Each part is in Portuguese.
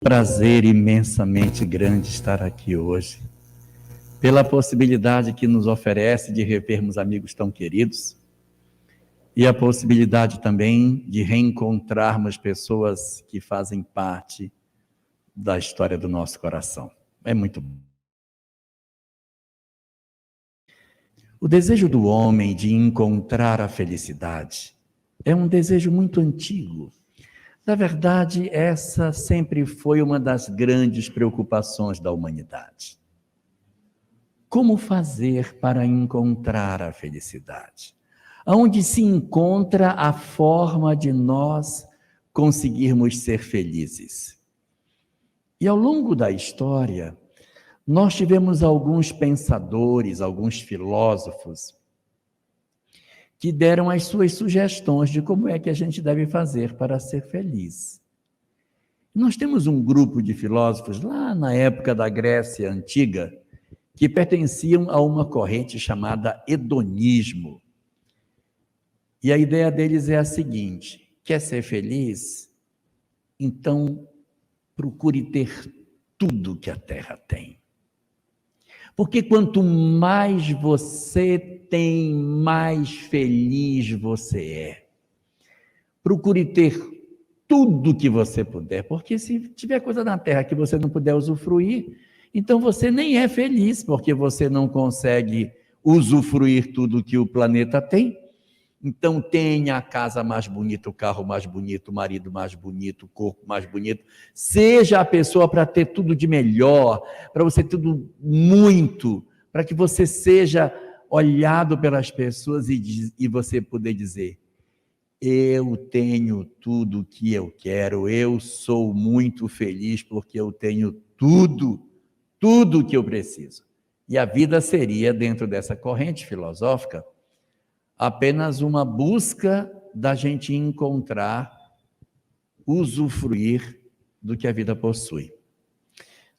Prazer imensamente grande estar aqui hoje, pela possibilidade que nos oferece de revermos amigos tão queridos e a possibilidade também de reencontrarmos pessoas que fazem parte da história do nosso coração. É muito bom. O desejo do homem de encontrar a felicidade é um desejo muito antigo. Na verdade, essa sempre foi uma das grandes preocupações da humanidade. Como fazer para encontrar a felicidade? Onde se encontra a forma de nós conseguirmos ser felizes? E ao longo da história, nós tivemos alguns pensadores, alguns filósofos, que deram as suas sugestões de como é que a gente deve fazer para ser feliz. Nós temos um grupo de filósofos lá na época da Grécia Antiga que pertenciam a uma corrente chamada hedonismo. E a ideia deles é a seguinte: quer ser feliz? Então procure ter tudo que a terra tem. Porque quanto mais você tem, mais feliz você é. Procure ter tudo que você puder, porque se tiver coisa na terra que você não puder usufruir, então você nem é feliz, porque você não consegue usufruir tudo que o planeta tem. Então tenha a casa mais bonita, o carro mais bonito, o marido mais bonito, o corpo mais bonito. Seja a pessoa para ter tudo de melhor, para você ter tudo muito, para que você seja olhado pelas pessoas e você poder dizer: eu tenho tudo o que eu quero, eu sou muito feliz porque eu tenho tudo o que eu preciso. E a vida seria, dentro dessa corrente filosófica, apenas uma busca da gente encontrar, usufruir do que a vida possui.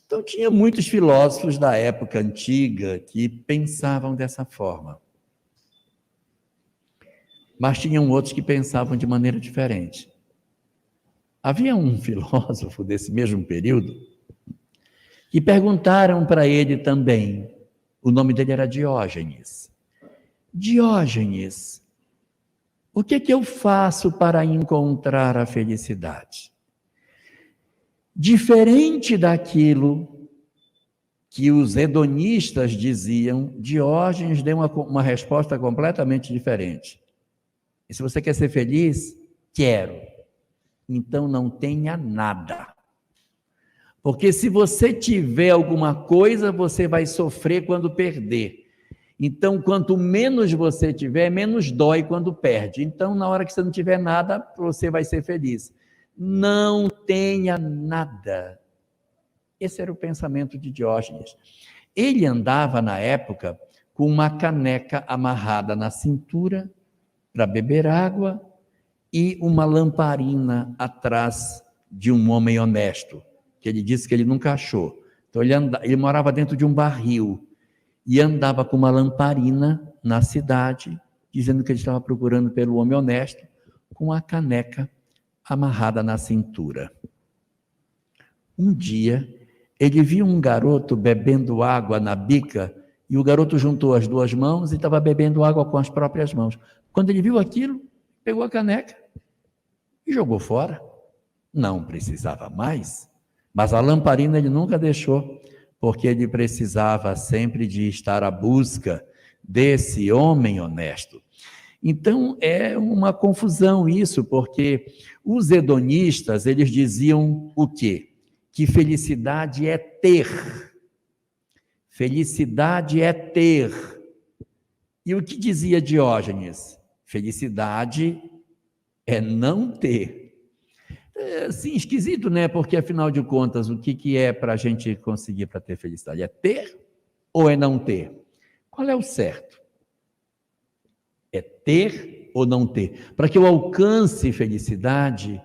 Então, tinha muitos filósofos da época antiga que pensavam dessa forma. Mas tinham outros que pensavam de maneira diferente. Havia um filósofo desse mesmo período que perguntaram para ele também, o nome dele era Diógenes. Diógenes, o que eu faço para encontrar a felicidade? Diferente daquilo que os hedonistas diziam, Diógenes deu uma resposta completamente diferente. E se você quer ser feliz, quero. Então não tenha nada. Porque se você tiver alguma coisa, você vai sofrer quando perder. Então, quanto menos você tiver, menos dói quando perde. Então, na hora que você não tiver nada, você vai ser feliz. Não tenha nada. Esse era o pensamento de Diógenes. Ele andava, na época, com uma caneca amarrada na cintura para beber água e uma lamparina atrás de um homem honesto, que ele disse que ele nunca achou. Então, ele morava dentro de um barril e andava com uma lamparina na cidade, dizendo que ele estava procurando pelo homem honesto, com a caneca amarrada na cintura. Um dia, ele viu um garoto bebendo água na bica, e o garoto juntou as duas mãos e estava bebendo água com as próprias mãos. Quando ele viu aquilo, pegou a caneca e jogou fora. Não precisava mais, mas a lamparina ele nunca deixou, porque ele precisava sempre de estar à busca desse homem honesto. Então, é uma confusão isso, porque os hedonistas, eles diziam o quê? Que felicidade é ter. Felicidade é ter. E o que dizia Diógenes? Felicidade é não ter. É assim, esquisito, né? Porque, afinal de contas, o que é para a gente conseguir para ter felicidade? É ter ou é não ter? Qual é o certo? É ter ou não ter? Para que eu alcance felicidade,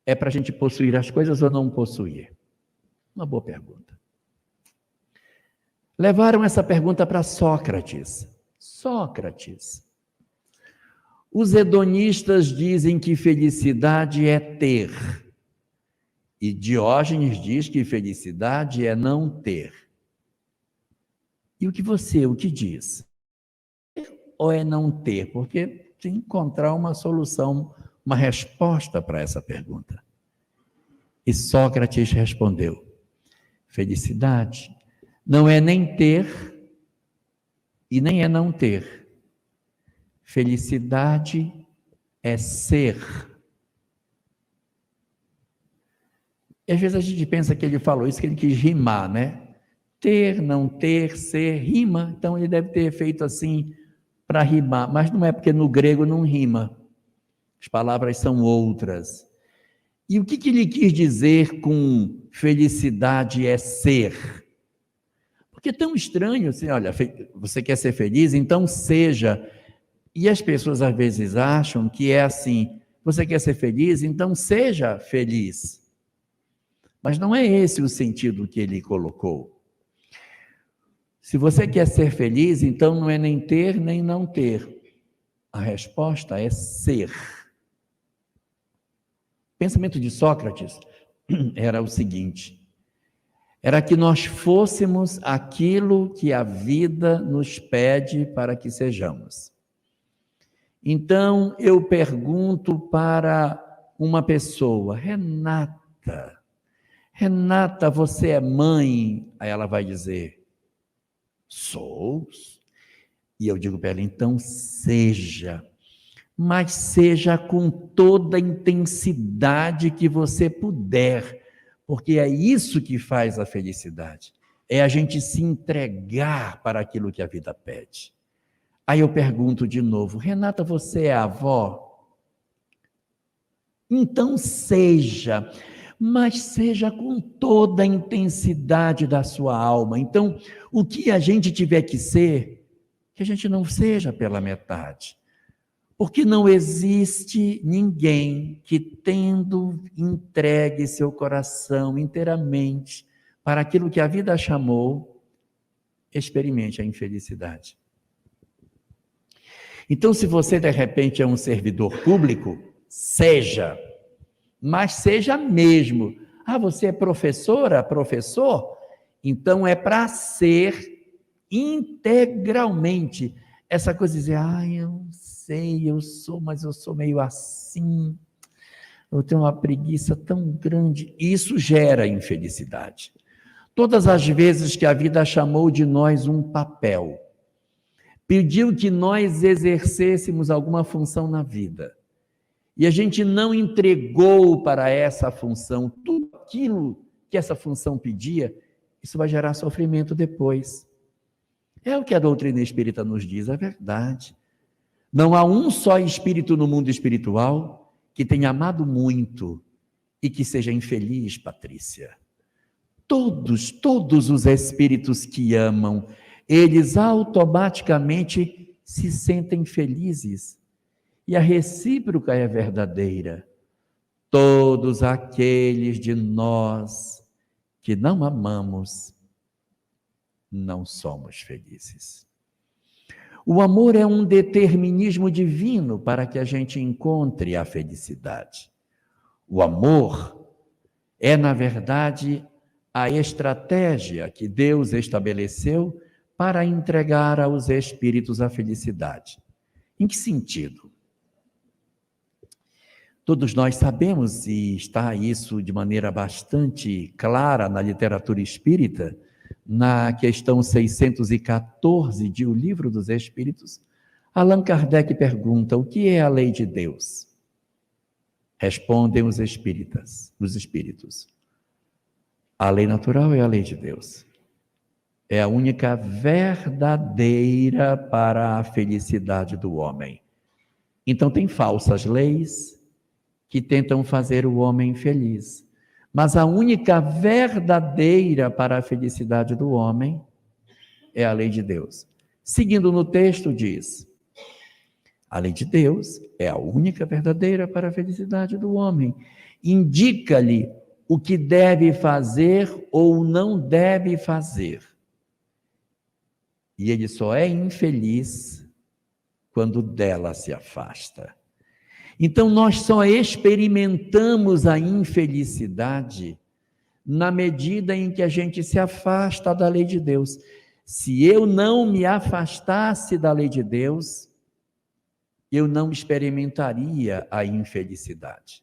é para a gente possuir as coisas ou não possuir? Uma boa pergunta. Levaram essa pergunta para Sócrates. Sócrates. Os hedonistas dizem que felicidade é ter. E Diógenes diz que felicidade é não ter. E o que diz? Ou é não ter? Porque tem que encontrar uma solução, uma resposta para essa pergunta. E Sócrates respondeu: felicidade não é nem ter e nem é não ter. Felicidade é ser. E às vezes a gente pensa que ele falou isso, que ele quis rimar, né? Ter, não ter, ser, rima. Então ele deve ter feito assim para rimar, mas não é, porque no grego não rima. As palavras são outras. E o que ele quis dizer com felicidade é ser? Porque é tão estranho assim, olha, você quer ser feliz, então seja. E as pessoas às vezes acham que é assim, você quer ser feliz, então seja feliz. Mas não é esse o sentido que ele colocou. Se você quer ser feliz, então não é nem ter nem não ter. A resposta é ser. O pensamento de Sócrates era o seguinte: era que nós fôssemos aquilo que a vida nos pede para que sejamos. Então, eu pergunto para uma pessoa: Renata, você é mãe? Aí ela vai dizer: sou. E eu digo para ela: então seja, mas seja com toda a intensidade que você puder, porque é isso que faz a felicidade, é a gente se entregar para aquilo que a vida pede. Aí eu pergunto de novo: Renata, você é avó? Então seja, mas seja com toda a intensidade da sua alma. Então, o que a gente tiver que ser, que a gente não seja pela metade. Porque não existe ninguém que, tendo entregue seu coração inteiramente para aquilo que a vida chamou, experimente a infelicidade. Então, se você de repente é um servidor público, seja, mas seja mesmo. Ah, você é professora, professor? Então é para ser integralmente. Essa coisa de dizer: eu sei, eu sou, mas eu sou meio assim, eu tenho uma preguiça tão grande. Isso gera infelicidade. Todas as vezes que a vida chamou de nós um papel, pediu que nós exercêssemos alguma função na vida, e a gente não entregou para essa função tudo aquilo que essa função pedia, isso vai gerar sofrimento depois. É o que a doutrina espírita nos diz, é verdade. Não há um só espírito no mundo espiritual que tenha amado muito e que seja infeliz, Patrícia. Todos os espíritos que amam, eles automaticamente se sentem felizes. E a recíproca é verdadeira. Todos aqueles de nós que não amamos, não somos felizes. O amor é um determinismo divino para que a gente encontre a felicidade. O amor é, na verdade, a estratégia que Deus estabeleceu para entregar aos espíritos a felicidade. Em que sentido? Todos nós sabemos, e está isso de maneira bastante clara na literatura espírita, na questão 614 de O Livro dos Espíritos, Allan Kardec pergunta: o que é a lei de Deus? Respondem os espíritos: a lei natural é a lei de Deus. É a única verdadeira para a felicidade do homem. Então tem falsas leis que tentam fazer o homem feliz. Mas a única verdadeira para a felicidade do homem é a lei de Deus. Seguindo no texto, diz: a lei de Deus é a única verdadeira para a felicidade do homem. Indica-lhe o que deve fazer ou não deve fazer. E ele só é infeliz quando dela se afasta. Então, nós só experimentamos a infelicidade na medida em que a gente se afasta da lei de Deus. Se eu não me afastasse da lei de Deus, eu não experimentaria a infelicidade.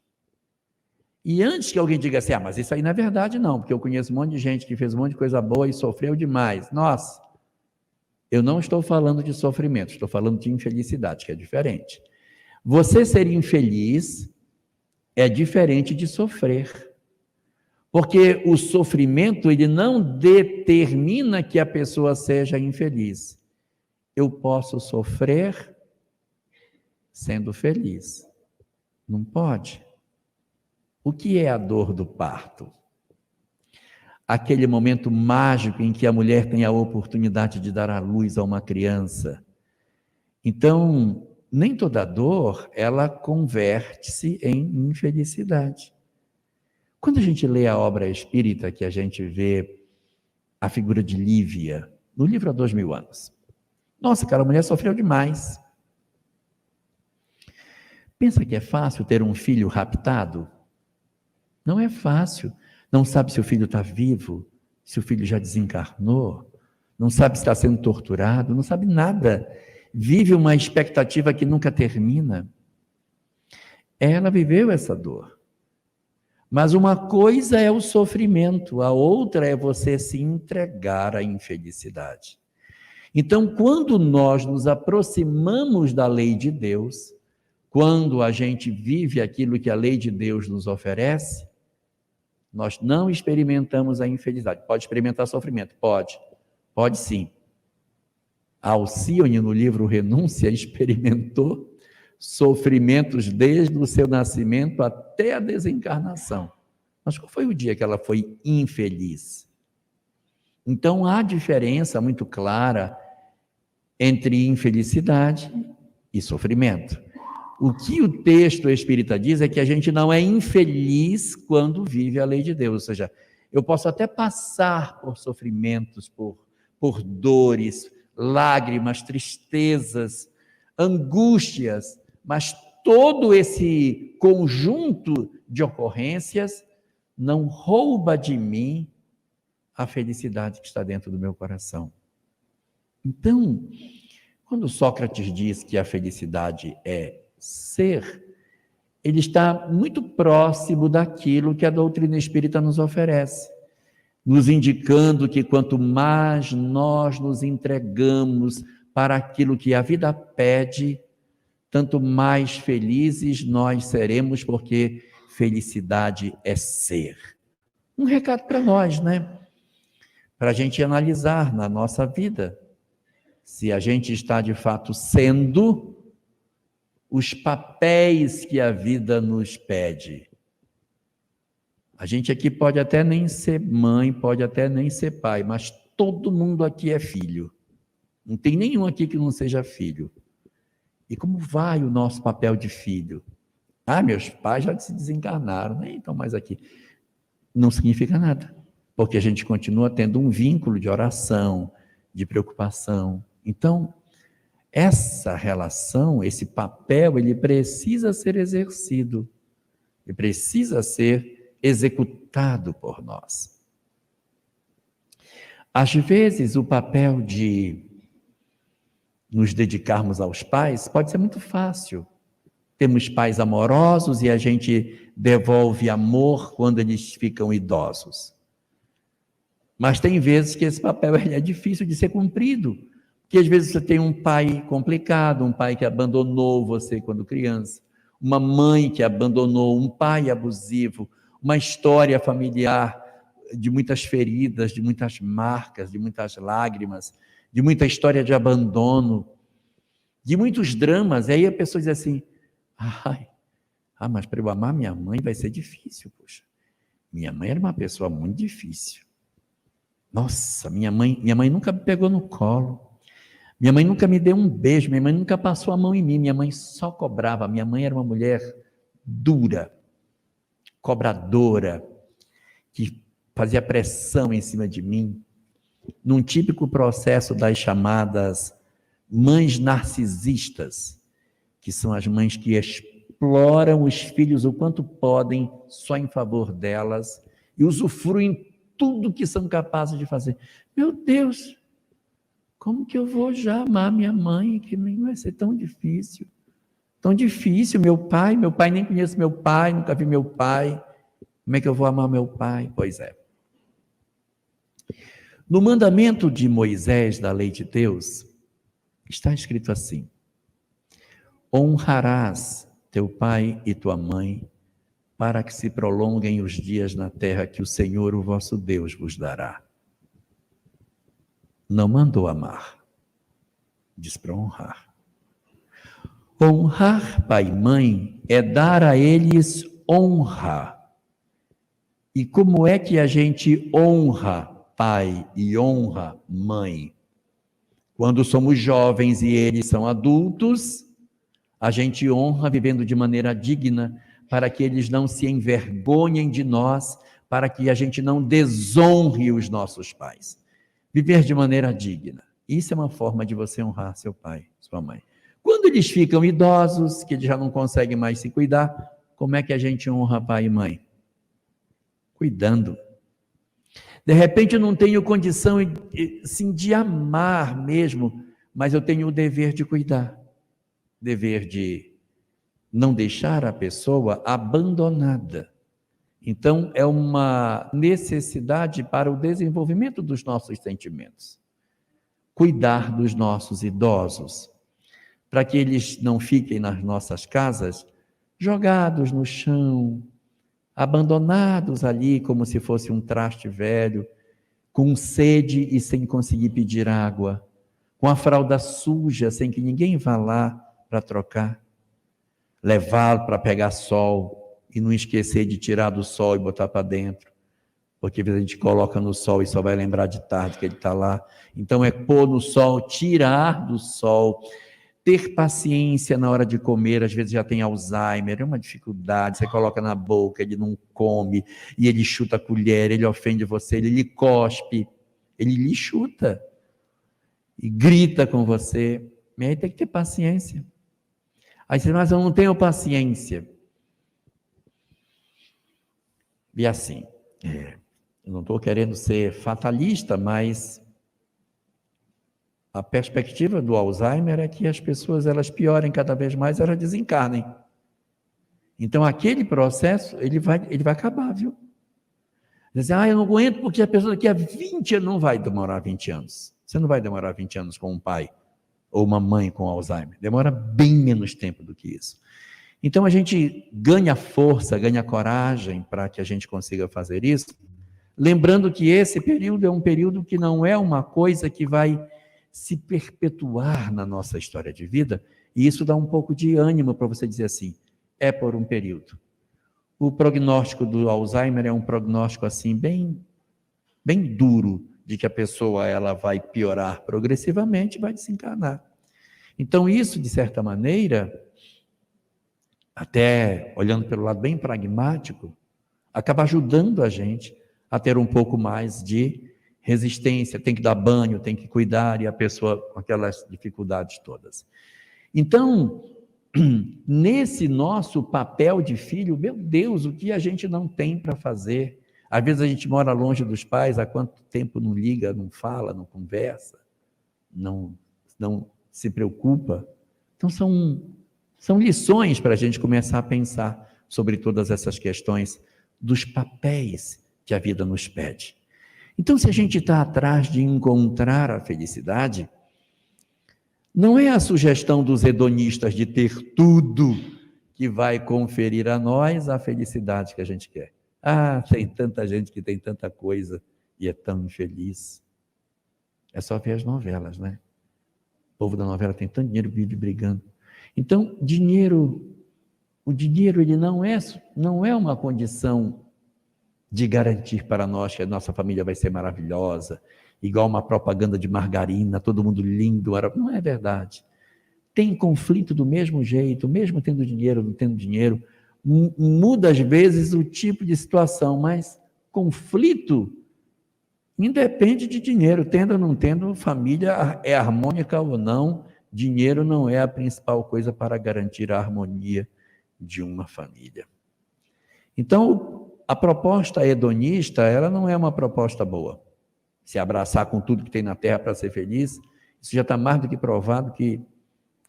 E antes que alguém diga assim, mas isso aí não é verdade não, porque eu conheço um monte de gente que fez um monte de coisa boa e sofreu demais. Nossa, eu não estou falando de sofrimento, estou falando de infelicidade, que é diferente. Você ser infeliz é diferente de sofrer. Porque o sofrimento, ele não determina que a pessoa seja infeliz. Eu posso sofrer sendo feliz. Não pode. O que é a dor do parto? Aquele momento mágico em que a mulher tem a oportunidade de dar à luz a uma criança. Então, nem toda dor, ela converte-se em infelicidade. Quando a gente lê a obra espírita, que a gente vê a figura de Lívia, no livro Há 2000 anos. Nossa, aquela mulher sofreu demais. Pensa que é fácil ter um filho raptado? Não é fácil. Não sabe se o filho está vivo, se o filho já desencarnou, não sabe se está sendo torturado, não sabe nada. Vive uma expectativa que nunca termina. Ela viveu essa dor. Mas uma coisa é o sofrimento, a outra é você se entregar à infelicidade. Então, quando nós nos aproximamos da lei de Deus, quando a gente vive aquilo que a lei de Deus nos oferece, nós não experimentamos a infelicidade. Pode experimentar sofrimento? Pode sim. Alcione, no livro Renúncia, experimentou sofrimentos desde o seu nascimento até a desencarnação. Mas qual foi o dia que ela foi infeliz? Então, há diferença muito clara entre infelicidade e sofrimento. O que o texto espírita diz é que a gente não é infeliz quando vive a lei de Deus. Ou seja, eu posso até passar por sofrimentos, por dores, lágrimas, tristezas, angústias, mas todo esse conjunto de ocorrências não rouba de mim a felicidade que está dentro do meu coração. Então, quando Sócrates diz que a felicidade é ser, ele está muito próximo daquilo que a doutrina espírita nos oferece, nos indicando que quanto mais nós nos entregamos para aquilo que a vida pede, tanto mais felizes nós seremos, porque felicidade é ser. Um recado para nós, né? Para a gente analisar na nossa vida, se a gente está de fato sendo os papéis que a vida nos pede. A gente aqui pode até nem ser mãe, pode até nem ser pai, mas todo mundo aqui é filho. Não tem nenhum aqui que não seja filho. E como vai o nosso papel de filho? Meus pais já se desencarnaram, nem estão mais aqui. Não significa nada, porque a gente continua tendo um vínculo de oração, de preocupação. Então, essa relação, esse papel, ele precisa ser exercido, ele precisa ser executado por nós. Às vezes, o papel de nos dedicarmos aos pais pode ser muito fácil. Temos pais amorosos e a gente devolve amor quando eles ficam idosos. Mas tem vezes que esse papel é difícil de ser cumprido. Porque às vezes você tem um pai complicado, um pai que abandonou você quando criança, uma mãe que abandonou, um pai abusivo, uma história familiar de muitas feridas, de muitas marcas, de muitas lágrimas, de muita história de abandono, de muitos dramas. E aí a pessoa diz assim, mas para eu amar minha mãe vai ser difícil, poxa. Minha mãe era uma pessoa muito difícil. Nossa, minha mãe nunca me pegou no colo. Minha mãe nunca me deu um beijo, minha mãe nunca passou a mão em mim, minha mãe só cobrava. Minha mãe era uma mulher dura, cobradora, que fazia pressão em cima de mim, num típico processo das chamadas mães narcisistas, que são as mães que exploram os filhos o quanto podem só em favor delas e usufruem tudo que são capazes de fazer. Meu Deus, como que eu vou já amar minha mãe, que nem vai ser tão difícil? Tão difícil, meu pai nem conheço meu pai, nunca vi meu pai. Como é que eu vou amar meu pai? Pois é. No mandamento de Moisés, da lei de Deus, está escrito assim: honrarás teu pai e tua mãe, para que se prolonguem os dias na terra que o Senhor, o vosso Deus, vos dará. Não mandou amar, diz para honrar. Honrar pai e mãe é dar a eles honra. E como é que a gente honra pai e honra mãe? Quando somos jovens e eles são adultos, a gente honra vivendo de maneira digna, para que eles não se envergonhem de nós, para que a gente não desonre os nossos pais. Viver de maneira digna. Isso é uma forma de você honrar seu pai, sua mãe. Quando eles ficam idosos, que eles já não conseguem mais se cuidar, como é que a gente honra pai e mãe? Cuidando. De repente eu não tenho condição assim, de amar mesmo, mas eu tenho o dever de cuidar. Dever de não deixar a pessoa abandonada. Então, é uma necessidade para o desenvolvimento dos nossos sentimentos. Cuidar dos nossos idosos, para que eles não fiquem nas nossas casas jogados no chão, abandonados ali como se fosse um traste velho, com sede e sem conseguir pedir água, com a fralda suja, sem que ninguém vá lá para trocar, levá-lo para pegar sol e não esquecer de tirar do sol e botar para dentro, porque às vezes a gente coloca no sol e só vai lembrar de tarde que ele está lá. Então é pôr no sol, tirar do sol, ter paciência na hora de comer. Às vezes já tem Alzheimer, é uma dificuldade, você coloca na boca, ele não come, e ele chuta a colher, ele ofende você, ele lhe cospe, ele lhe chuta, e grita com você, e aí tem que ter paciência. Aí você diz, mas eu não tenho paciência. E assim, eu não estou querendo ser fatalista, mas a perspectiva do Alzheimer é que as pessoas, elas piorem cada vez mais, elas desencarnem. Então, aquele processo, ele vai acabar, viu? Dizem, eu não aguento porque a pessoa daqui a 20 anos não vai demorar 20 anos. Você não vai demorar 20 anos com um pai ou uma mãe com Alzheimer. Demora bem menos tempo do que isso. Então, a gente ganha força, ganha coragem para que a gente consiga fazer isso, lembrando que esse período é um período que não é uma coisa que vai se perpetuar na nossa história de vida, e isso dá um pouco de ânimo para você dizer assim, é por um período. O prognóstico do Alzheimer é um prognóstico assim bem duro, de que a pessoa ela vai piorar progressivamente e vai desencarnar. Então isso, de certa maneira, até olhando pelo lado bem pragmático, acaba ajudando a gente a ter um pouco mais de resistência, tem que dar banho, tem que cuidar, e a pessoa com aquelas dificuldades todas. Então, nesse nosso papel de filho, meu Deus, o que a gente não tem para fazer? Às vezes a gente mora longe dos pais, há quanto tempo não liga, não fala, não conversa, não se preocupa. Então são lições para a gente começar a pensar sobre todas essas questões dos papéis que a vida nos pede. Então, se a gente está atrás de encontrar a felicidade, não é a sugestão dos hedonistas de ter tudo que vai conferir a nós a felicidade que a gente quer. Tem tanta gente que tem tanta coisa e é tão infeliz. É só ver as novelas, né? O povo da novela tem tanto dinheiro, vive brigando. Então, o dinheiro ele não é uma condição de garantir para nós que a nossa família vai ser maravilhosa, igual uma propaganda de margarina, todo mundo lindo. Não é verdade. Tem conflito do mesmo jeito, mesmo tendo dinheiro, não tendo dinheiro. Muda às vezes o tipo de situação, mas conflito independe de dinheiro. Tendo ou não tendo, família é harmônica ou não, dinheiro não é a principal coisa para garantir a harmonia de uma família. Então, a proposta hedonista, ela não é uma proposta boa. Se abraçar com tudo que tem na terra para ser feliz, isso já está mais do que provado que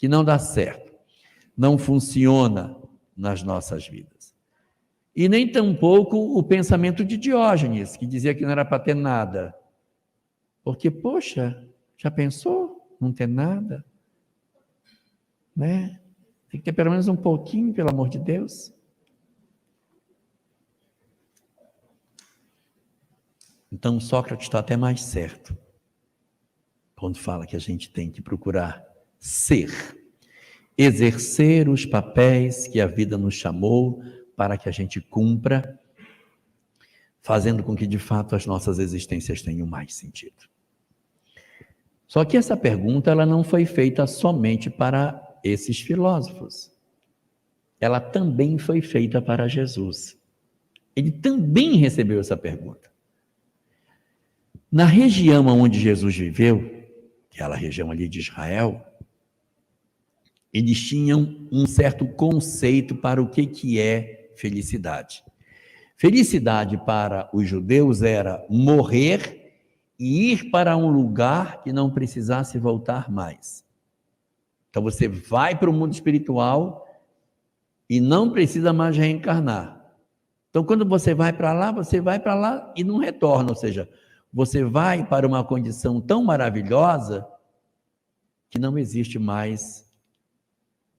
não dá certo. Não funciona nas nossas vidas. E nem tampouco o pensamento de Diógenes, que dizia que não era para ter nada. Porque, poxa, já pensou não ter nada? Né? Tem que ter pelo menos um pouquinho, pelo amor de Deus. Então, Sócrates está até mais certo quando fala que a gente tem que procurar ser, exercer os papéis que a vida nos chamou para que a gente cumpra, fazendo com que, de fato, as nossas existências tenham mais sentido. Só que essa pergunta ela não foi feita somente para esses filósofos. Ela também foi feita para Jesus. Ele também recebeu essa pergunta. Na região onde Jesus viveu, aquela região ali de Israel, eles tinham um certo conceito para o que é felicidade. Felicidade para os judeus era morrer e ir para um lugar que não precisasse voltar mais. Então você vai para o mundo espiritual e não precisa mais reencarnar. Então quando você vai para lá e não retorna, ou seja, você vai para uma condição tão maravilhosa que não existe mais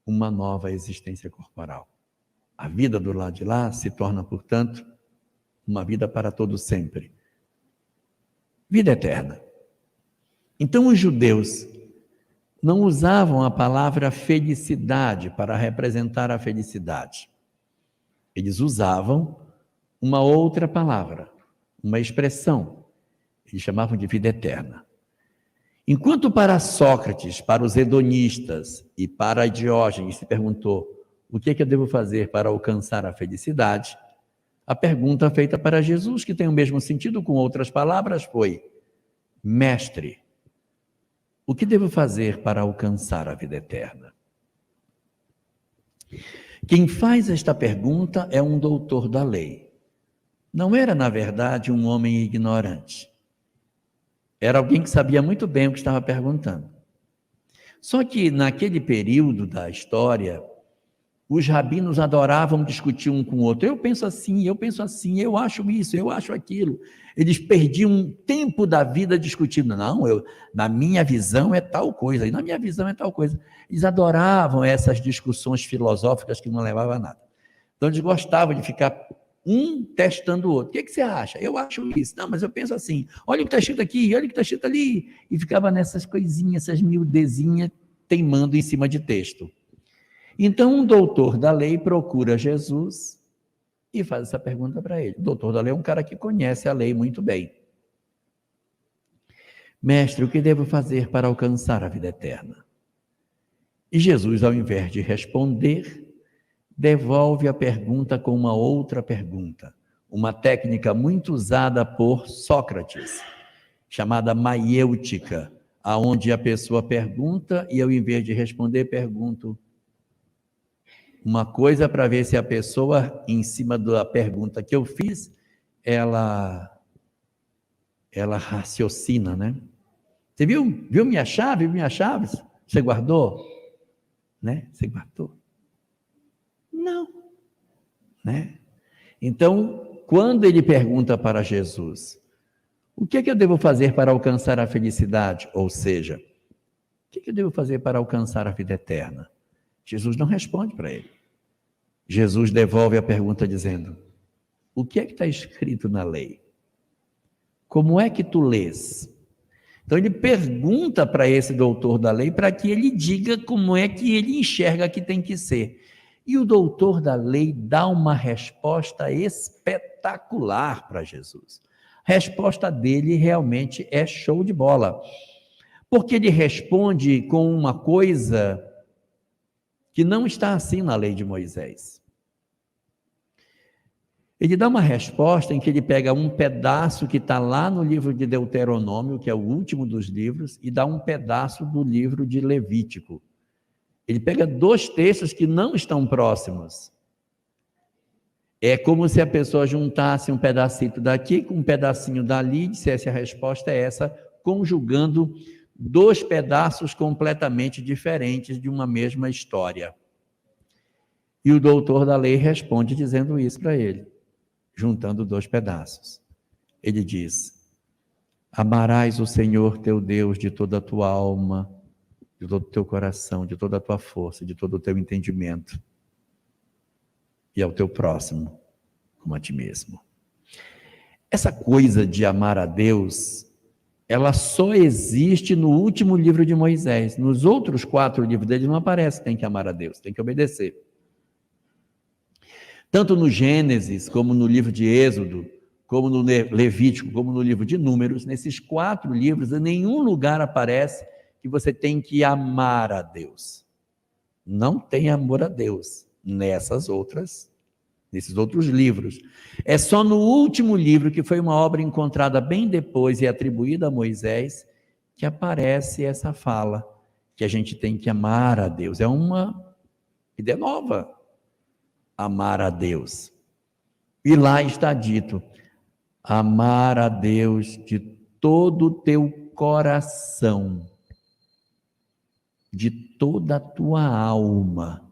uma nova existência corporal. A vida do lado de lá se torna, portanto, uma vida para todo sempre. Vida eterna. Então os judeus não usavam a palavra felicidade para representar a felicidade. Eles usavam uma outra palavra, uma expressão. Eles chamavam de vida eterna. Enquanto para Sócrates, para os hedonistas e para Diógenes se perguntou o que eu devo fazer para alcançar a felicidade, a pergunta feita para Jesus, que tem o mesmo sentido com outras palavras, foi: Mestre, o que devo fazer para alcançar a vida eterna? Quem faz esta pergunta é um doutor da lei. Não era, na verdade, um homem ignorante. Era alguém que sabia muito bem o que estava perguntando. Só que naquele período da história, os rabinos adoravam discutir um com o outro. Eu penso assim, eu acho isso, eu acho aquilo. Eles perdiam tempo da vida discutindo. Não, na minha visão é tal coisa, e na minha visão é tal coisa. Eles adoravam essas discussões filosóficas que não levavam a nada. Então eles gostavam de ficar um testando o outro. O que você acha? Eu acho isso. Não, mas eu penso assim. Olha o que está escrito aqui, olha o que está escrito ali. E ficava nessas coisinhas, essas miudezinhas, teimando em cima de texto. Então, um doutor da lei procura Jesus e faz essa pergunta para ele. O doutor da lei é um cara que conhece a lei muito bem. Mestre, o que devo fazer para alcançar a vida eterna? E Jesus, ao invés de responder, devolve a pergunta com uma outra pergunta, uma técnica muito usada por Sócrates, chamada maiêutica, aonde a pessoa pergunta e eu, em vez de responder, pergunto uma coisa para ver se a pessoa, em cima da pergunta que eu fiz, ela raciocina, né? Você viu minha chave? Minhas chaves? Você guardou? Né? Você guardou? Não. Né? Então, quando ele pergunta para Jesus, o que eu devo fazer para alcançar a felicidade? Ou seja, o que eu devo fazer para alcançar a vida eterna? Jesus não responde para ele. Jesus devolve a pergunta dizendo: o que é que está escrito na lei? Como é que tu lês? Então ele pergunta para esse doutor da lei para que ele diga como é que ele enxerga que tem que ser. E o doutor da lei dá uma resposta espetacular para Jesus. A resposta dele realmente é show de bola. Porque ele responde com uma coisa que não está assim na lei de Moisés. Ele dá uma resposta em que ele pega um pedaço que está lá no livro de Deuteronômio, que é o último dos livros, e dá um pedaço do livro de Levítico. Ele pega dois textos que não estão próximos, É como se a pessoa juntasse um pedacito daqui com um pedacinho dali e dissesse a resposta é essa, conjugando dois pedaços completamente diferentes de uma mesma história. E o doutor da lei responde dizendo isso para ele, juntando dois pedaços. Ele diz: amarás o Senhor teu Deus de toda a tua alma, de todo o teu coração, de toda a tua força, de todo o teu entendimento, e ao teu próximo como a ti mesmo. Essa coisa de amar a Deus, ela só existe no último livro de Moisés. Nos outros 4 livros dele não aparece tem que amar a Deus, tem que obedecer. Tanto no Gênesis, como no livro de Êxodo, como no Levítico, como no livro de Números, nesses 4 livros, em nenhum lugar aparece que você tem que amar a Deus. Não tem amor a Deus nesses outros livros. É só no último livro, que foi uma obra encontrada bem depois e atribuída a Moisés, que aparece essa fala, que a gente tem que amar a Deus. É uma ideia nova, amar a Deus. E lá está dito, amar a Deus de todo o teu coração, de toda a tua alma,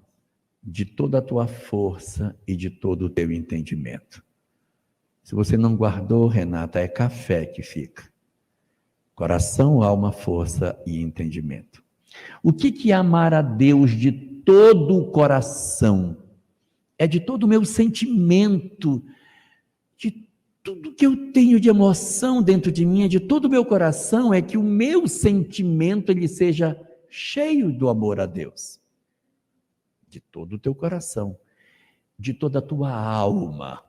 de toda a tua força e de todo o teu entendimento. Se você não guardou, Renata, é café que fica. Coração, alma, força e entendimento. O que é amar a Deus de todo o coração? É de todo o meu sentimento, de tudo que eu tenho de emoção dentro de mim, é de todo o meu coração, é que o meu sentimento ele seja cheio do amor a Deus. De todo o teu coração, de toda a tua alma.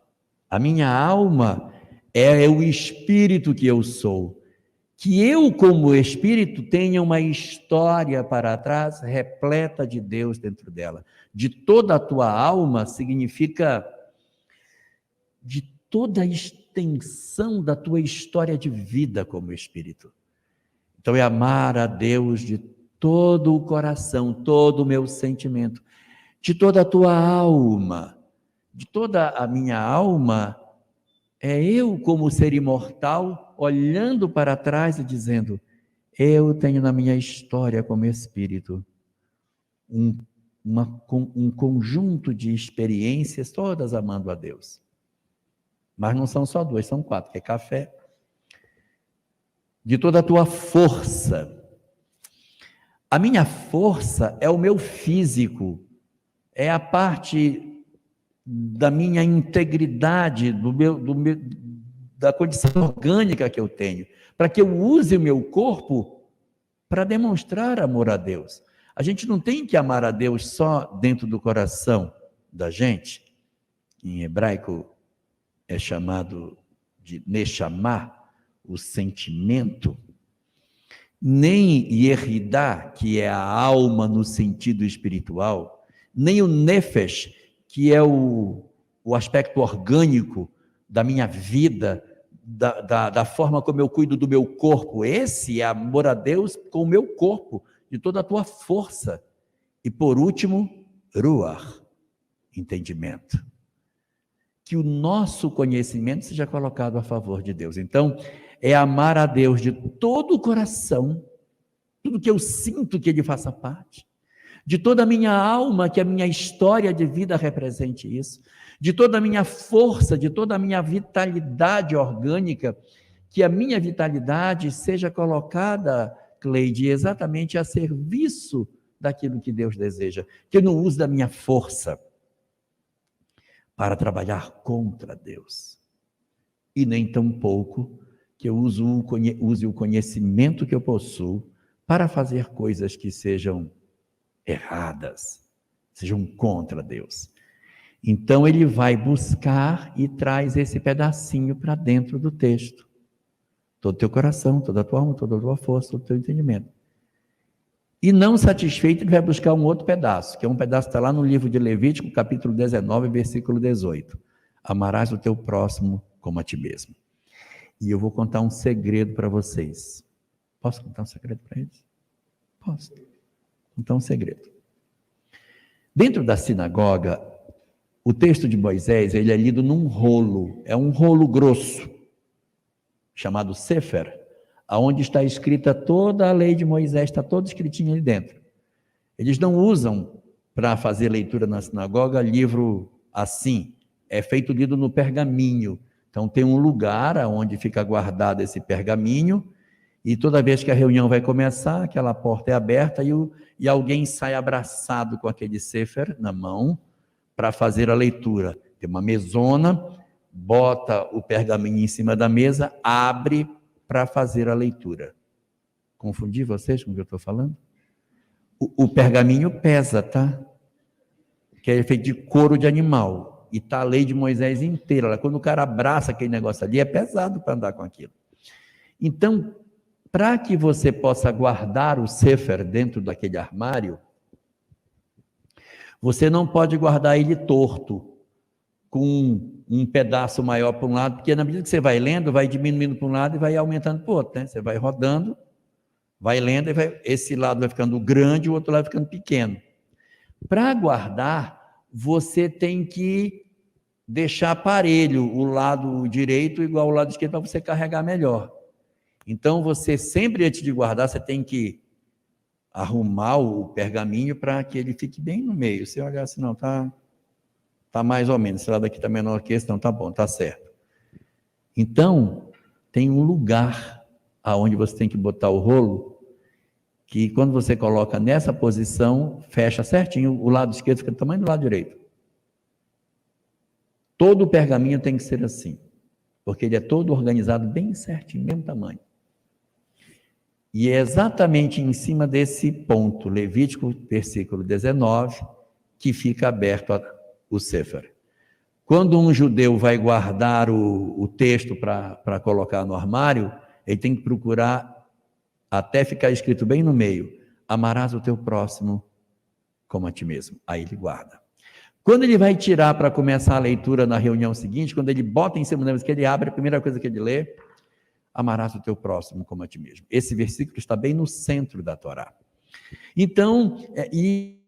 A minha alma é o espírito que eu sou. Que eu, como espírito, tenha uma história para trás repleta de Deus dentro dela. De toda a tua alma significa de toda a extensão da tua história de vida como espírito. Então é amar a Deus de todo o coração, todo o meu sentimento, de toda a tua alma, de toda a minha alma, é eu como ser imortal, olhando para trás e dizendo, eu tenho na minha história como espírito, um conjunto de experiências, todas amando a Deus. Mas não são só 2, são 4, que é café. De toda a tua força. A minha força é o meu físico, é a parte da minha integridade, da condição orgânica que eu tenho, para que eu use o meu corpo para demonstrar amor a Deus. A gente não tem que amar a Deus só dentro do coração da gente. Em hebraico é chamado de Neshama, o sentimento, nem Yeridá, que é a alma no sentido espiritual, nem o Nefesh, que é o aspecto orgânico da minha vida, da forma como eu cuido do meu corpo. Esse é amor a Deus com o meu corpo, de toda a tua força. E por último, Ruach, entendimento. Que o nosso conhecimento seja colocado a favor de Deus. Então, é amar a Deus de todo o coração, tudo que eu sinto que Ele faça parte, de toda a minha alma, que a minha história de vida represente isso, de toda a minha força, de toda a minha vitalidade orgânica, que a minha vitalidade seja colocada, Cleide, exatamente a serviço daquilo que Deus deseja, que eu não use da minha força para trabalhar contra Deus, e nem tampouco que eu use o conhecimento que eu possuo para fazer coisas que sejam erradas, sejam contra Deus. Então ele vai buscar e traz esse pedacinho para dentro do texto. Todo o teu coração, toda a tua alma, toda a tua força, todo o teu entendimento. E não satisfeito, ele vai buscar um outro pedaço, que é um pedaço que está lá no livro de Levítico, capítulo 19, versículo 18. Amarás o teu próximo como a ti mesmo. E eu vou contar um segredo para vocês. Posso contar um segredo para eles? Posso. Contar um segredo. Dentro da sinagoga, O texto de Moisés, ele é lido num rolo, é um rolo grosso, chamado Sefer, aonde está escrita toda a lei de Moisés, está todo escritinho ali dentro. Eles não usam, para fazer leitura na sinagoga, livro assim, é feito lido no pergaminho. Então tem um lugar onde fica guardado esse pergaminho, e toda vez que a reunião vai começar, aquela porta é aberta e alguém sai abraçado com aquele Sefer na mão para fazer a leitura. Tem uma mesona, bota o pergaminho em cima da mesa, abre para fazer a leitura. Confundi vocês com o que eu estou falando? O pergaminho pesa, tá? Que é feito de couro de animal. E está a lei de Moisés inteira. Quando o cara abraça aquele negócio ali, é pesado para andar com aquilo. Então, para que você possa guardar o Sefer dentro daquele armário, você não pode guardar ele torto, com um pedaço maior para um lado, porque na medida que você vai lendo, vai diminuindo para um lado e vai aumentando para o outro, né? Você vai rodando, vai lendo, e esse lado vai ficando grande, o outro lado vai ficando pequeno. Para guardar, você tem que deixar parelho o lado direito igual ao lado esquerdo para você carregar melhor. Então, você sempre, antes de guardar, você tem que arrumar o pergaminho para que ele fique bem no meio. Você olhar assim, não, tá mais ou menos, esse lado aqui está menor que esse, não, tá bom, tá certo. Então, tem um lugar aonde você tem que botar o rolo, que quando você coloca nessa posição, fecha certinho, o lado esquerdo fica do tamanho do lado direito. Todo o pergaminho tem que ser assim, porque ele é todo organizado bem certinho, mesmo tamanho. E é exatamente em cima desse ponto, Levítico, versículo 19, que fica aberto o Sefer. Quando um judeu vai guardar o texto para colocar no armário, ele tem que procurar até ficar escrito bem no meio: amarás o teu próximo como a ti mesmo. Aí ele guarda. Quando ele vai tirar para começar a leitura na reunião seguinte, quando ele bota em cima da mesa, que ele abre, a primeira coisa que ele lê: amarás o teu próximo como a ti mesmo. Esse versículo está bem no centro da Torá. Então, e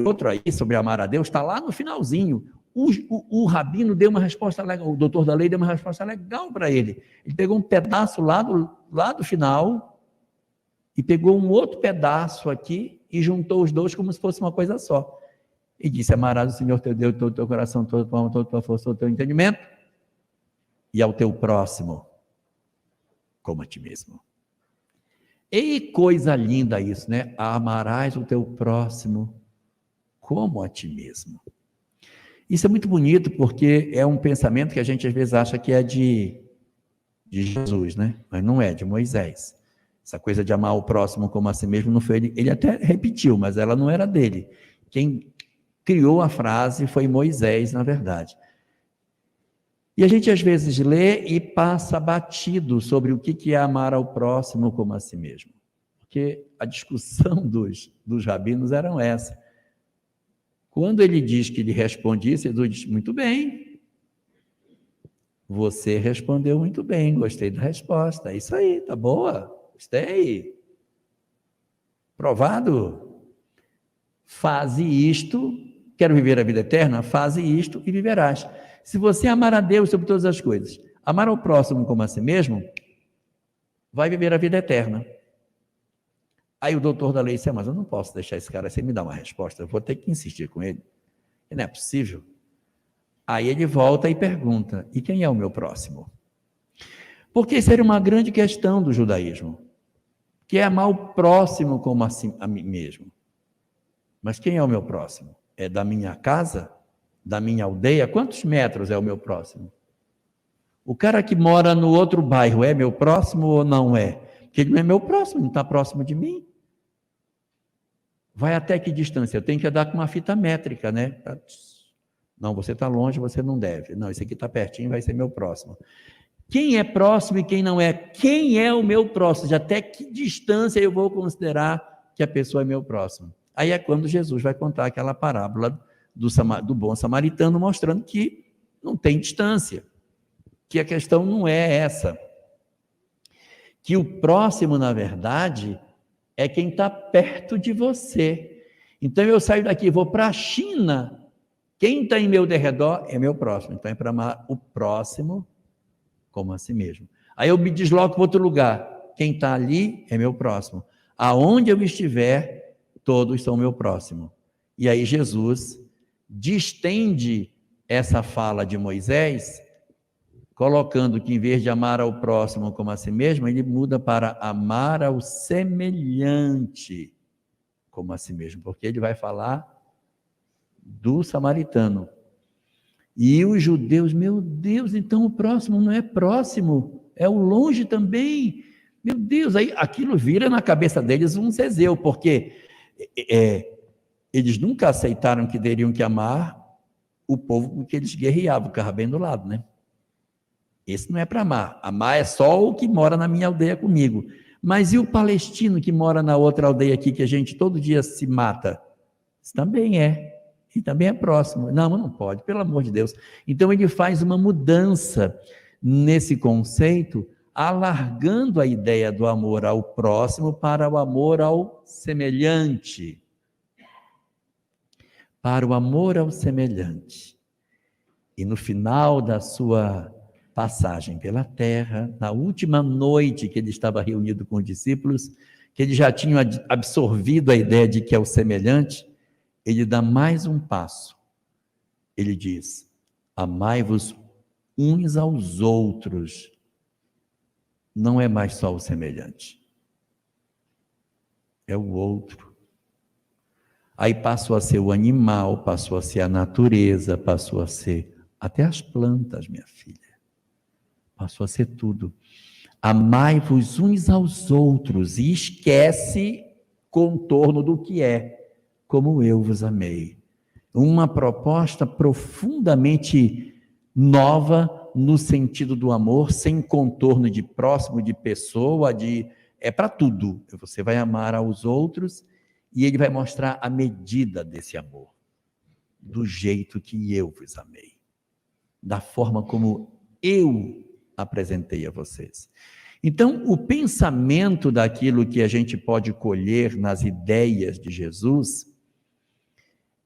outro aí sobre amar a Deus está lá no finalzinho. O rabino deu uma resposta legal, o doutor da lei deu uma resposta legal para ele. Ele pegou um pedaço lá do final e pegou um outro pedaço aqui e juntou os dois como se fosse uma coisa só. E disse: amarás o Senhor teu Deus, todo o teu coração, toda a tua alma, toda a tua força, todo o teu entendimento, e ao teu próximo como a ti mesmo. E coisa linda isso, né? Amarás o teu próximo como a ti mesmo. Isso é muito bonito, porque é um pensamento que a gente às vezes acha que é de Jesus, né? Mas não é, de Moisés. Essa coisa de amar o próximo como a si mesmo não foi ele. Ele até repetiu, mas ela não era dele. Quem criou a frase foi Moisés, na verdade. E a gente às vezes lê e passa batido sobre o que é amar ao próximo como a si mesmo. Porque a discussão dos rabinos era essa. Quando ele diz que ele responde isso, ele diz: muito bem, você respondeu muito bem, gostei da resposta, é isso aí, tá boa, gostei, provado, faze isto, quero viver a vida eterna, faze isto e viverás. Se você amar a Deus sobre todas as coisas, amar ao próximo como a si mesmo, vai viver a vida eterna. Aí o doutor da lei disse: mas eu não posso deixar esse cara assim me dar uma resposta, eu vou ter que insistir com ele. E não é possível. Aí ele volta e pergunta: e quem é o meu próximo? Porque isso era uma grande questão do judaísmo, que é amar o próximo como a mim mesmo. Mas quem é o meu próximo? É da minha casa? Da minha aldeia? Quantos metros é o meu próximo? O cara que mora no outro bairro é meu próximo ou não é? Porque ele não é meu próximo, não está próximo de mim. Vai até que distância? Eu tenho que andar com uma fita métrica, né? Não, você está longe, você não deve. Não, esse aqui está pertinho, vai ser meu próximo. Quem é próximo e quem não é? Quem é o meu próximo? De até que distância eu vou considerar que a pessoa é meu próximo? Aí é quando Jesus vai contar aquela parábola do bom samaritano, mostrando que não tem distância, que a questão não é essa. Que o próximo, na verdade, é quem está perto de você. Então eu saio daqui, vou para a China, Quem está em meu derredor é meu próximo. Então é para amar o próximo como a si mesmo. Aí eu me desloco para outro lugar. Quem está ali é meu próximo. Aonde eu estiver, todos são meu próximo. E aí Jesus distende essa fala de Moisés, colocando que em vez de amar ao próximo como a si mesmo, ele muda para amar ao semelhante como a si mesmo, porque ele vai falar do samaritano. E os judeus, meu Deus, então o próximo não é próximo, é o longe também. Meu Deus, aí aquilo vira na cabeça deles um zezéu, porque eles nunca aceitaram que teriam que amar o povo com que eles guerreavam, ficava bem do lado, né? Esse não é para amar. Amar é só o que mora na minha aldeia comigo. Mas e o palestino que mora na outra aldeia aqui, que a gente todo dia se mata? Isso também é. E também é próximo. Não, não pode, pelo amor de Deus. Então ele faz uma mudança nesse conceito, alargando a ideia do amor ao próximo para o amor ao semelhante. Para o amor ao semelhante. E no final da sua passagem pela terra, na última noite que ele estava reunido com os discípulos, que eles já tinham absorvido a ideia de que é o semelhante, ele dá mais um passo. Ele diz: amai-vos uns aos outros. Não é mais só o semelhante, é o outro. Aí passou a ser o animal, passou a ser a natureza, passou a ser até as plantas, minha filha. Passou a ser tudo. Amai-vos uns aos outros e esquece contorno do que é, como eu vos amei. Uma proposta profundamente nova no sentido do amor, sem contorno de próximo, de pessoa, é para tudo. Você vai amar aos outros e ele vai mostrar a medida desse amor, do jeito que eu vos amei, da forma como eu apresentei a vocês. Então, o pensamento daquilo que a gente pode colher nas ideias de Jesus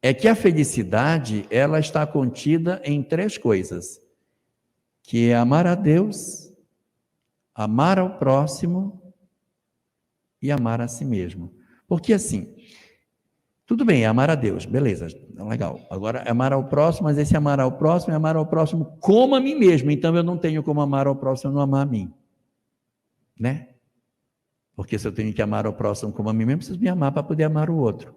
é que a felicidade, ela está contida em 3 coisas, que é amar a Deus, amar ao próximo e amar a si mesmo. Porque assim, tudo bem, amar a Deus, beleza, legal. Agora, amar ao próximo, mas esse amar ao próximo é amar ao próximo como a mim mesmo. Então, eu não tenho como amar ao próximo e não amar a mim. Né? Porque se eu tenho que amar ao próximo como a mim mesmo, eu preciso me amar para poder amar o outro.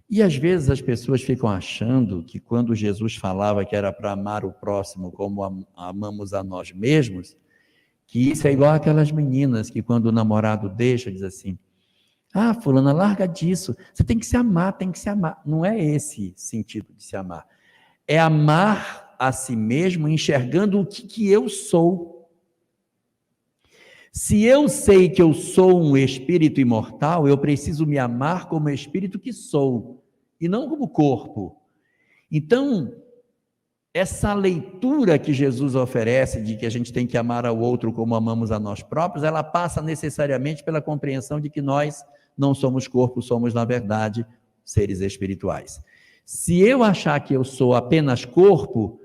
E às vezes as pessoas ficam achando que quando Jesus falava que era para amar o próximo como amamos a nós mesmos, que isso é igual aquelas meninas que quando o namorado deixa, diz assim: ah, fulana, larga disso, você tem que se amar, tem que se amar. Não é esse sentido de se amar. É amar a si mesmo enxergando o que eu sou. Se eu sei que eu sou um espírito imortal, eu preciso me amar como espírito que sou, e não como corpo. Então, essa leitura que Jesus oferece de que a gente tem que amar ao outro como amamos a nós próprios, ela passa necessariamente pela compreensão de que nós não somos corpo, somos, na verdade, seres espirituais. Se eu achar que eu sou apenas corpo,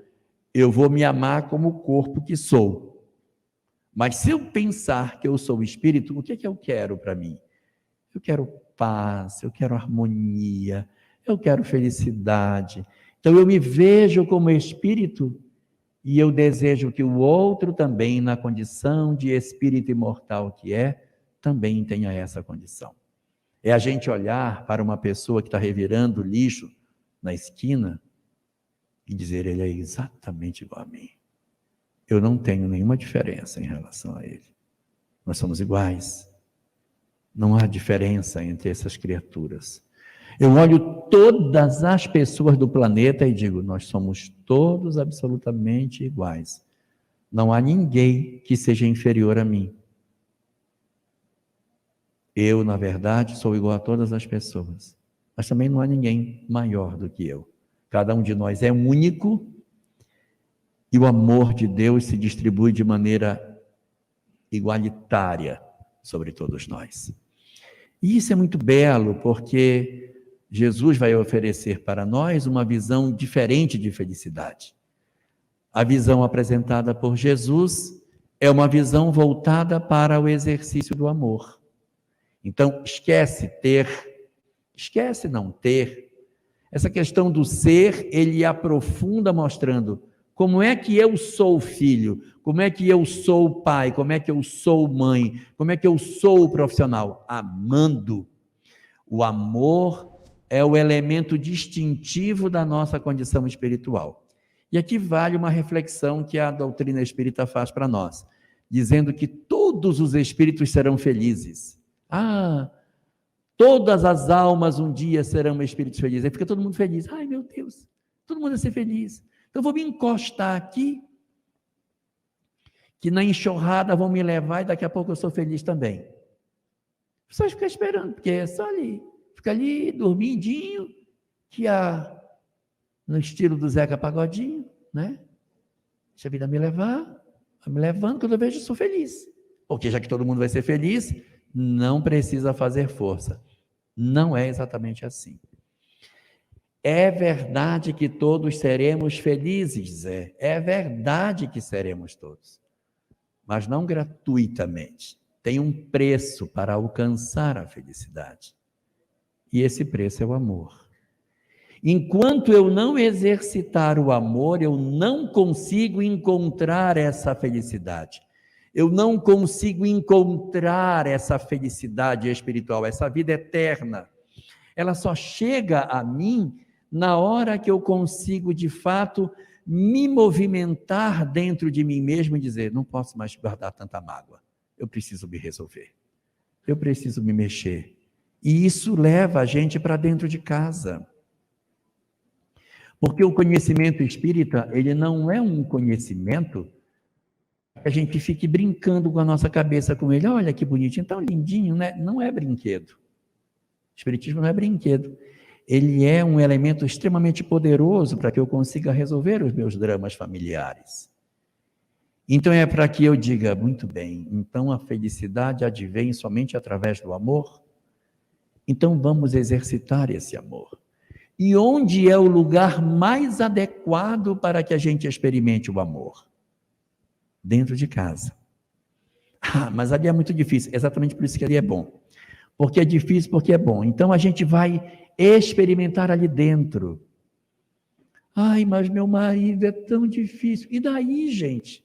eu vou me amar como o corpo que sou. Mas se eu pensar que eu sou espírito, o que é que eu quero para mim? Eu quero paz, eu quero harmonia, eu quero felicidade. Então eu me vejo como espírito e eu desejo que o outro também, na condição de espírito imortal que é, também tenha essa condição. É a gente olhar para uma pessoa que está revirando lixo na esquina e dizer: ele é exatamente igual a mim. Eu não tenho nenhuma diferença em relação a ele. Nós somos iguais. Não há diferença entre essas criaturas. Eu olho todas as pessoas do planeta e digo: nós somos todos absolutamente iguais. Não há ninguém que seja inferior a mim. Eu, na verdade, sou igual a todas as pessoas. Mas também não há ninguém maior do que eu. Cada um de nós é único. E o amor de Deus se distribui de maneira igualitária sobre todos nós. E isso é muito belo, porque Jesus vai oferecer para nós uma visão diferente de felicidade. A visão apresentada por Jesus é uma visão voltada para o exercício do amor. Então, esquece não ter. Essa questão do ser, ele aprofunda mostrando como é que eu sou filho, como é que eu sou pai, como é que eu sou mãe, como é que eu sou profissional. Amando. O amor é o elemento distintivo da nossa condição espiritual. E aqui vale uma reflexão que a doutrina espírita faz para nós, dizendo que todos os espíritos serão felizes. Todas as almas um dia serão espíritos felizes. Aí fica todo mundo feliz. Ai, meu Deus, todo mundo vai ser feliz. Então, eu vou me encostar aqui, que na enxurrada vão me levar e daqui a pouco eu sou feliz também. As pessoas ficam esperando, porque é só ali. Fica ali, dormidinho, no estilo do Zeca Pagodinho, né? Deixa a vida me levar, vai me levando, quando eu vejo eu sou feliz. Porque já que todo mundo vai ser feliz, não precisa fazer força. Não é exatamente assim. É verdade que todos seremos felizes, Zé. É verdade que seremos todos. Mas não gratuitamente. Tem um preço para alcançar a felicidade. E esse preço é o amor. Enquanto eu não exercitar o amor, eu não consigo encontrar essa felicidade. Eu não consigo encontrar essa felicidade espiritual, essa vida eterna. Ela só chega a mim na hora que eu consigo, de fato, me movimentar dentro de mim mesmo e dizer, não posso mais guardar tanta mágoa. Eu preciso me resolver. Eu preciso me mexer. E isso leva a gente para dentro de casa. Porque o conhecimento espírita, ele não é um conhecimento que a gente fique brincando com a nossa cabeça com ele. Olha que bonitinho, tão lindinho, né? Não é brinquedo. O espiritismo não é brinquedo. Ele é um elemento extremamente poderoso para que eu consiga resolver os meus dramas familiares. Então é para que eu diga, muito bem, então a felicidade advém somente através do amor? Então vamos exercitar esse amor. E onde é o lugar mais adequado para que a gente experimente o amor? Dentro de casa. Mas ali é muito difícil. Exatamente por isso que ali é bom. Porque é difícil, porque é bom. Então a gente vai experimentar ali dentro. Ai, mas meu marido é tão difícil. E daí, gente?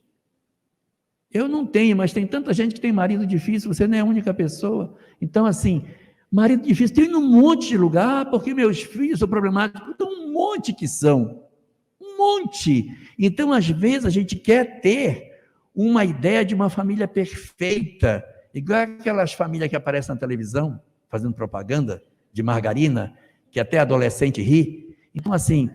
Eu não tenho, mas tem tanta gente que tem marido difícil, você não é a única pessoa. Então, assim, marido difícil tem um monte de lugar, porque meus filhos são problemáticos. Então, um monte que são. Um monte. Então, às vezes, a gente quer ter uma ideia de uma família perfeita, igual aquelas famílias que aparecem na televisão, fazendo propaganda de margarina, que até adolescente ri. Então, assim,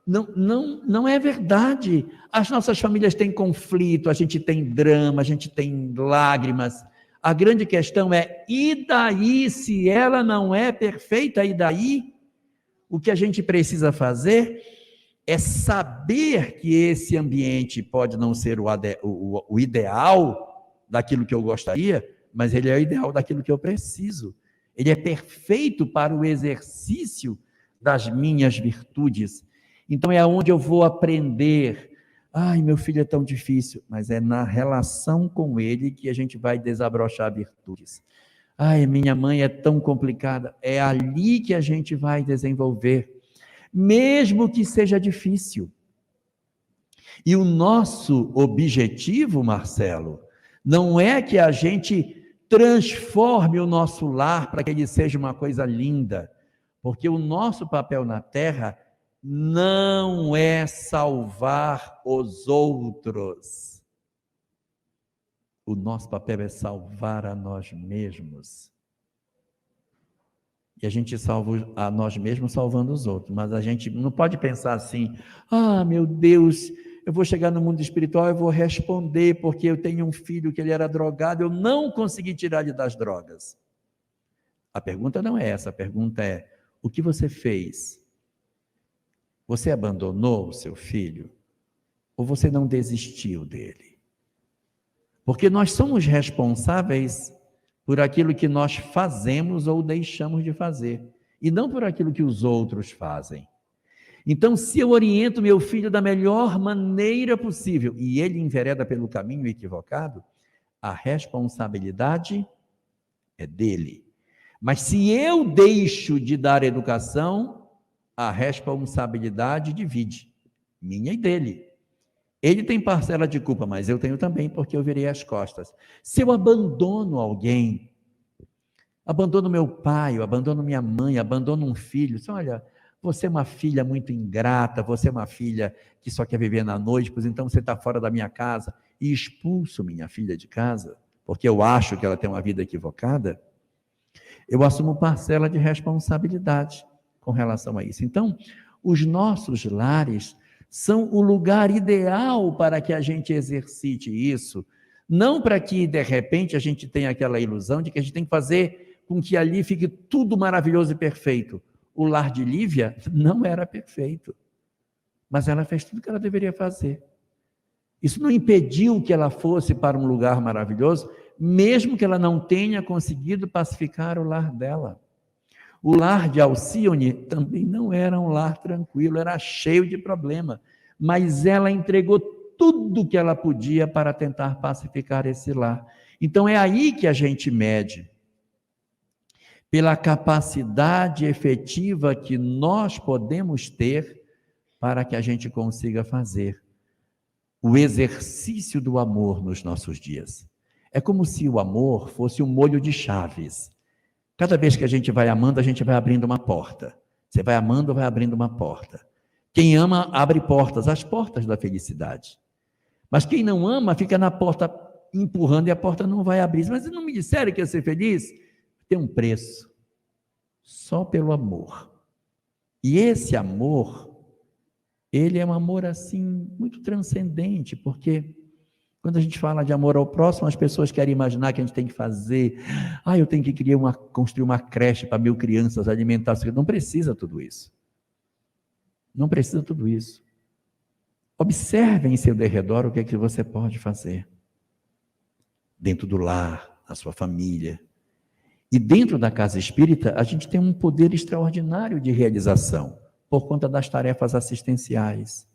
não é verdade. As nossas famílias têm conflito, a gente tem drama, a gente tem lágrimas. A grande questão é, e daí, se ela não é perfeita, e daí? O que a gente precisa fazer é saber que esse ambiente pode não ser o ideal daquilo que eu gostaria, mas ele é o ideal daquilo que eu preciso. Ele é perfeito para o exercício das minhas virtudes. Então é onde eu vou aprender. Ai, meu filho é tão difícil, mas é na relação com ele que a gente vai desabrochar virtudes. Ai, minha mãe é tão complicada. É ali que a gente vai desenvolver, mesmo que seja difícil. E o nosso objetivo, Marcelo, não é que a gente transforme o nosso lar para que ele seja uma coisa linda, porque o nosso papel na Terra não é salvar os outros. O nosso papel é salvar a nós mesmos. E a gente salva a nós mesmos salvando os outros, mas a gente não pode pensar assim, meu Deus, eu vou chegar no mundo espiritual e vou responder porque eu tenho um filho que ele era drogado, eu não consegui tirar ele das drogas. A pergunta não é essa, a pergunta é, o que você fez? Você abandonou o seu filho? Ou você não desistiu dele? Porque nós somos responsáveis por aquilo que nós fazemos ou deixamos de fazer. e não por aquilo que os outros fazem. Então, se eu oriento meu filho da melhor maneira possível e ele envereda pelo caminho equivocado, a responsabilidade é dele. Mas se eu deixo de dar educação, a responsabilidade divide, minha e dele. Ele tem parcela de culpa, mas eu tenho também, porque eu virei as costas. Se eu abandono alguém, abandono meu pai, eu abandono minha mãe, abandono um filho, olha, você é uma filha muito ingrata, você é uma filha que só quer viver na noite, pois então você está fora da minha casa, e expulso minha filha de casa, porque eu acho que ela tem uma vida equivocada, eu assumo parcela de responsabilidade com relação a isso. Então, os nossos lares são o lugar ideal para que a gente exercite isso, não para que, de repente, a gente tenha aquela ilusão de que a gente tem que fazer com que ali fique tudo maravilhoso e perfeito. O lar de Lívia não era perfeito, mas ela fez tudo o que ela deveria fazer. Isso não impediu que ela fosse para um lugar maravilhoso, mesmo que ela não tenha conseguido pacificar o lar dela. O lar de Alcione também não era um lar tranquilo, era cheio de problema, mas ela entregou tudo que ela podia para tentar pacificar esse lar. Então é aí que a gente mede, pela capacidade efetiva que nós podemos ter para que a gente consiga fazer o exercício do amor nos nossos dias. É como se o amor fosse um molho de chaves. Cada vez que a gente vai amando, a gente vai abrindo uma porta. Você vai amando, vai abrindo uma porta. Quem ama, abre portas, as portas da felicidade. Mas quem não ama, fica na porta empurrando e a porta não vai abrir. Mas não me disseram que ia ser feliz? Tem um preço. Só pelo amor. E esse amor, ele é um amor assim, muito transcendente, porque quando a gente fala de amor ao próximo, as pessoas querem imaginar que a gente tem que fazer, eu tenho que construir uma creche para 1000 crianças, alimentar, não precisa tudo isso. Não precisa tudo isso. Observe em seu derredor o que é que você pode fazer. Dentro do lar, na sua família. E dentro da casa espírita, a gente tem um poder extraordinário de realização, por conta das tarefas assistenciais.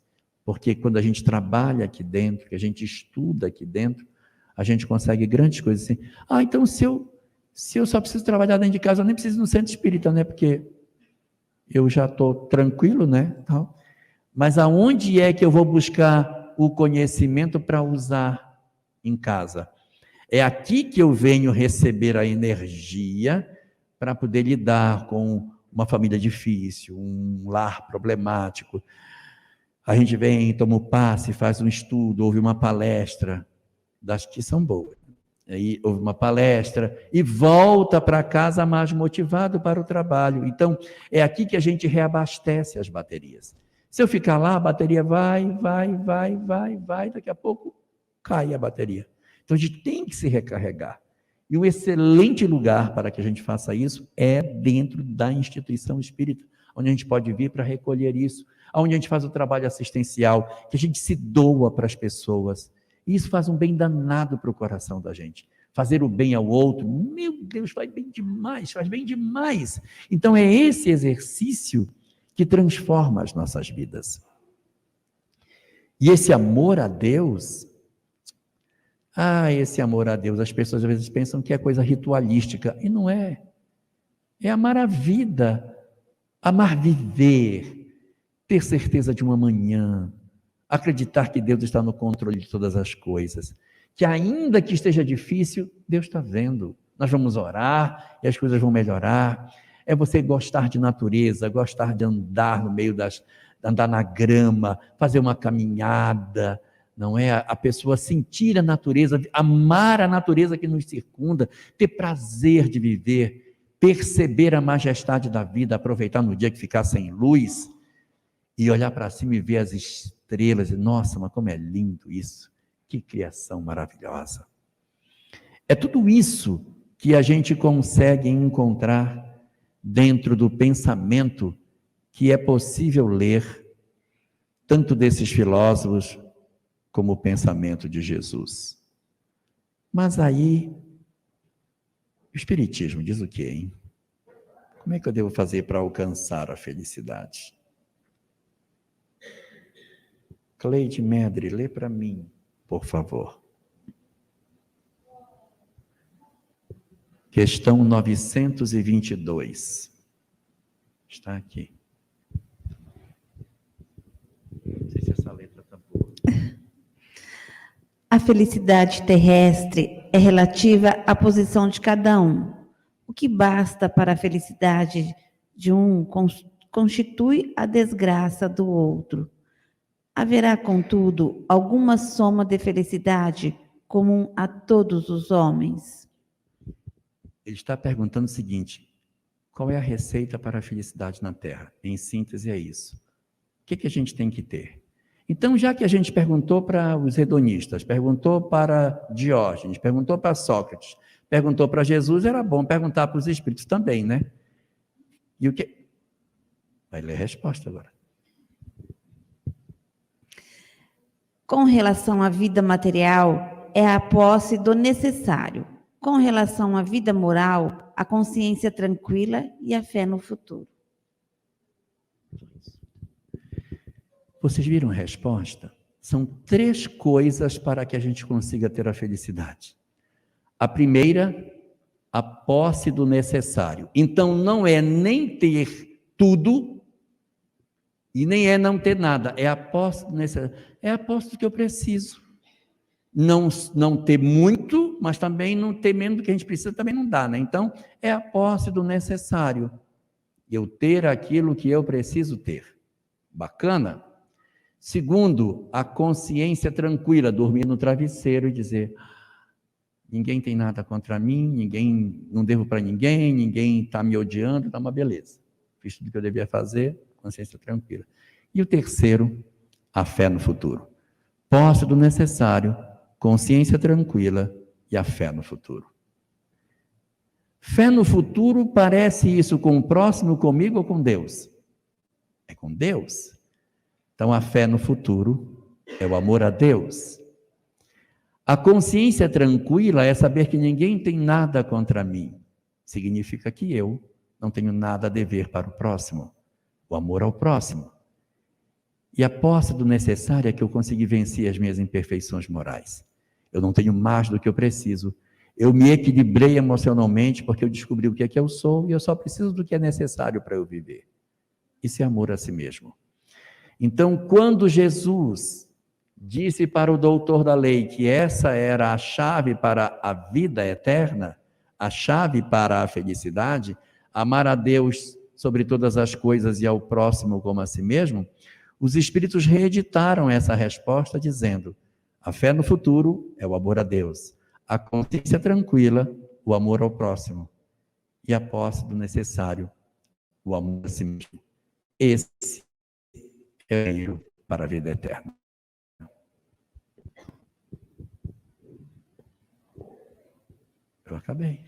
Porque quando a gente trabalha aqui dentro, que a gente estuda aqui dentro, a gente consegue grandes coisas assim. Então se eu só preciso trabalhar dentro de casa, eu nem preciso ir no centro espírita, né? Porque eu já estou tranquilo, né? Mas aonde é que eu vou buscar o conhecimento para usar em casa? É aqui que eu venho receber a energia para poder lidar com uma família difícil, um lar problemático. A gente vem, toma o passe, faz um estudo, ouve uma palestra, das que são boas. Aí ouve uma palestra e volta para casa mais motivado para o trabalho. Então, é aqui que a gente reabastece as baterias. Se eu ficar lá, a bateria vai, daqui a pouco cai a bateria. Então, a gente tem que se recarregar. E um excelente lugar para que a gente faça isso é dentro da instituição espírita, onde a gente pode vir para recolher isso, onde a gente faz o trabalho assistencial, que a gente se doa para as pessoas. E isso faz um bem danado para o coração da gente. Fazer o bem ao outro, meu Deus, faz bem demais, faz bem demais. Então é esse exercício que transforma as nossas vidas. E esse amor a Deus, esse amor a Deus, as pessoas às vezes pensam que é coisa ritualística, e não é. É amar a vida, amar viver, ter certeza de um amanhã, acreditar que Deus está no controle de todas as coisas, que ainda que esteja difícil, Deus está vendo. Nós vamos orar e as coisas vão melhorar. É você gostar de natureza, gostar de andar no meio andar na grama, fazer uma caminhada, não é? A pessoa sentir a natureza, amar a natureza que nos circunda, ter prazer de viver, perceber a majestade da vida, aproveitar no dia que ficar sem luz e olhar para cima e ver as estrelas e, nossa, mas como é lindo isso, que criação maravilhosa. É tudo isso que a gente consegue encontrar dentro do pensamento que é possível ler, tanto desses filósofos como o pensamento de Jesus. Mas aí, o Espiritismo diz o quê, hein? Como é que eu devo fazer para alcançar a felicidade? Cleide Medri, lê para mim, por favor. Questão 922. Está aqui. Não sei se essa letra está boa. A felicidade terrestre é relativa à posição de cada um. O que basta para a felicidade de um constitui a desgraça do outro. Haverá, contudo, alguma soma de felicidade comum a todos os homens? Ele está perguntando o seguinte: qual é a receita para a felicidade na Terra? Em síntese, é isso. O que a gente tem que ter? Então, já que a gente perguntou para os hedonistas, perguntou para Diógenes, perguntou para Sócrates, perguntou para Jesus, era bom perguntar para os espíritos também, né? E o que? Vai ler a resposta agora. Com relação à vida material, é a posse do necessário. Com relação à vida moral, a consciência tranquila e a fé no futuro. Vocês viram a resposta? São 3 coisas para que a gente consiga ter a felicidade. A primeira, a posse do necessário. Então, não é nem ter tudo e nem é não ter nada. É a posse do necessário. É a posse do que eu preciso. Não ter muito, mas também não ter menos do que a gente precisa, também não dá, né? Então, é a posse do necessário. Eu ter aquilo que eu preciso ter. Bacana? Segundo, a consciência tranquila, dormir no travesseiro e dizer: ninguém tem nada contra mim, não devo para ninguém, ninguém está me odiando, está uma beleza. Fiz tudo o que eu devia fazer, consciência tranquila. E o terceiro, a fé no futuro. Posse do necessário, consciência tranquila e a fé no futuro. Fé no futuro parece isso com o próximo, comigo ou com Deus? É com Deus. Então, a fé no futuro é o amor a Deus. A consciência tranquila é saber que ninguém tem nada contra mim. Significa que eu não tenho nada a dever para o próximo. O amor ao próximo. E a posse do necessário é que eu consegui vencer as minhas imperfeições morais. Eu não tenho mais do que eu preciso. Eu me equilibrei emocionalmente porque eu descobri o que é que eu sou e eu só preciso do que é necessário para eu viver. Isso é amor a si mesmo. Então, quando Jesus disse para o doutor da lei que essa era a chave para a vida eterna, a chave para a felicidade, amar a Deus sobre todas as coisas e ao próximo como a si mesmo, os espíritos reeditaram essa resposta dizendo: a fé no futuro é o amor a Deus, a consciência tranquila, o amor ao próximo, e a posse do necessário, o amor a si mesmo. Esse é o caminho para a vida eterna. Eu acabei.